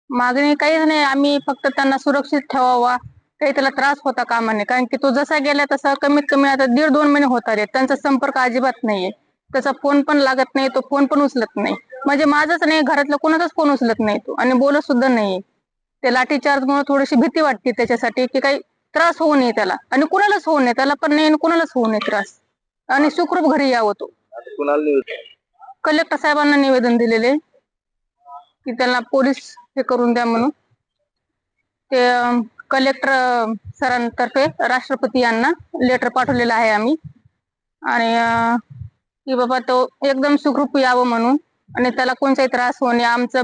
मागणी काहीच नाही, आम्ही फक्त त्यांना सुरक्षित ठेवावा, काही त्याला त्रास होता कामा नये. कारण की तो जसा गेला तसा कमीत कमी आता 1.5-2 महिने होत आले, त्यांचा संपर्क अजिबात नाहीये. त्याचा फोन पण लागत नाही, तो फोन पण उचलत नाही. म्हणजे माझाच नाही, घरातला कोणाचाच फोन उचलत नाही तो आणि बोलत सुद्धा नाहीये. ते लाठीचार्जमुळे थोडीशी भीती वाटते त्याच्यासाठी, की काही त्रास होऊ नये त्याला आणि कुणालाच होऊ नये, त्याला पण नाही आणि कुणालाच होऊ नये त्रास आणि सुखरूप घरी यावं. तो कलेक्टर साहेबांना निवेदन दिलेले की त्याला पोलीस हे करून द्या म्हणून. ते कलेक्टर सरांतर्फे राष्ट्रपती यांना लेटर पाठवलेलं आहे आम्ही आणि की बाबा तो एकदम सुखरूप यावं म्हणून आणि त्याला कोणताही त्रास होणे. आमचा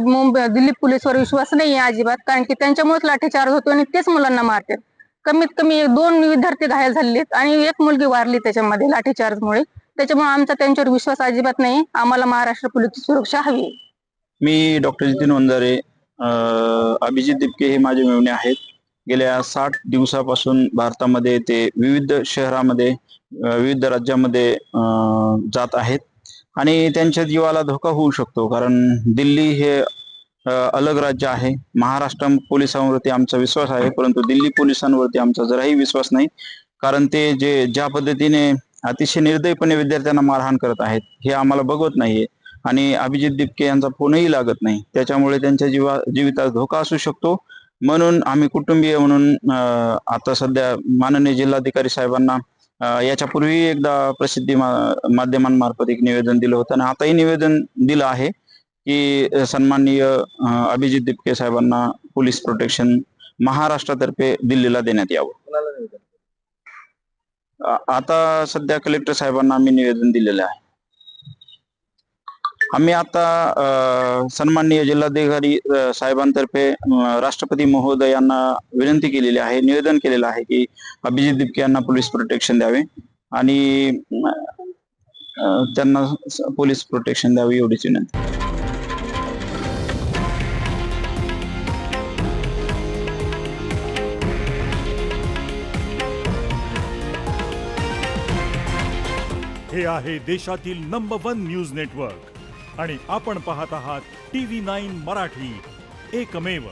दिल्ली पोलीसवर विश्वास नाही आहे अजिबात, कारण की त्यांच्यामुळेच लाठीचार्ज होतो आणि तेच मुलांना मारतात. कमीत कमी 2 विद्यार्थी घायल झालेत आणि 1 मुलगी वारली त्याच्यामध्ये लाठीचार्जमुळे. त्याच्यामुळे आमचा त्यांच्यावर विश्वास अजिबात नाही. आम्हाला महाराष्ट्र पोलीसची सुरक्षा हवी. मी डॉक्टर जितेन वंजारे, अभिजित दिपके हे माझे मेव्हणे आहेत. गेल्या 60 दिवसापासून भारतामध्ये ते विविध शहरामध्ये विविध राज्यामध्ये जात आहेत आणि त्यांच्या जीवाला धोका होऊ शकतो. कारण दिल्ली हे अलग राज्य आहे. महाराष्ट्र पोलिसांवरती आमचा विश्वास आहे, परंतु दिल्ली पोलिसांवरती आमचा जराही विश्वास नाही. कारण ते ज्या पद्धतीने अतिशय निर्दयीपणे विद्यार्थ्यांना मारहाण करत आहेत हे आम्हाला बघवत नाहीये आणि अभिजित दिपके यांचा फोनही लागत नाही. त्याच्यामुळे त्यांच्या जीवितास धोका असू शकतो. म्हणून आम्ही कुटुंबीय म्हणून आता सध्या माननीय जिल्हाधिकारी साहेबांना याच्यापूर्वी एकदा प्रसिद्धी माध्यमांमार्फत एक निवेदन दिलं होतं आणि आताही निवेदन दिलं आहे की सन्माननीय अभिजित दिपके साहेबांना पोलीस प्रोटेक्शन महाराष्ट्रातर्फे दिल्लीला देण्यात यावं. आता सध्या कलेक्टर साहेबांना आम्ही निवेदन दिलेलं आहे. आम्ही आता सन्माननीय जिल्हाधिकारी साहेबांतर्फे राष्ट्रपती महोदयांना विनंती केलेली आहे, निवेदन केलेलं आहे की अभिजित दिपके यांना पोलीस प्रोटेक्शन द्यावे आणि त्यांना पोलीस प्रोटेक्शन द्यावी एवढीच विनंती. हे आहे देशातील नंबर 1 न्यूज नेटवर्क आणि आपण पाहत आहात TV9 मराठी, एकमेव.